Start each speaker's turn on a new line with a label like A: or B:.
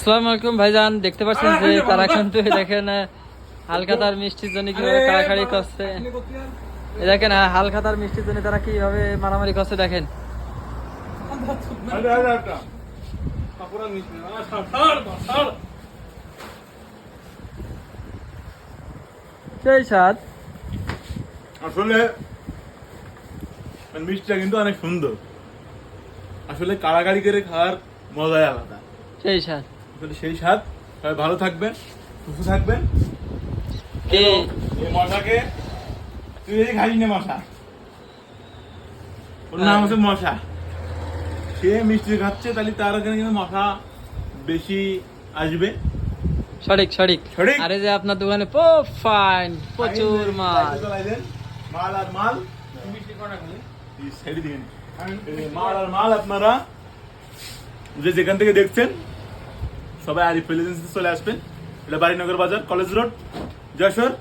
A: আসসালামু আলাইকুম ভাইজান, দেখতে পাচ্ছেন যে তারা কিন্তু দেখেন হালখাতার মিষ্টির জন্য কিভাবে কাড়াকাড়ি করছে। দেখেন হালখাতার মিষ্টির জন্য তারা কিভাবে মারামারি করছে দেখেন। সেই স্বাদ
B: আসলে মিষ্টিটা কিন্তু অনেক সুন্দর। আসলে কাড়াকাড়ি করে খাওয়ার মজাই আলাদা।
A: সেই স্বাদ
B: আসলে সেই স্বাদ। সবাই ভালো থাকবেন, সুস্থ থাকবেন। এই মশাকে তুই এই খাইস না, মশা ওর নাম হচ্ছে মশা। সে মিষ্টি খাচ্ছে, তাহলে তার ওখানে কিন্তু মশা বেশি আসবে।
A: সঠিক সঠিক
B: সঠিক।
A: আরে যে আপনার দোকানে ফাইন প্রচুর মাল।
B: মাল আর মাল ছেড়ে দিন। মাল আর মাল আপনারা যে যেখান থেকে দেখছেন সবাই আরিফ এজেন্সিতে চলে আসবেন। এটা বাড়িনগর বাজার, কলেজ রোড, যশোর।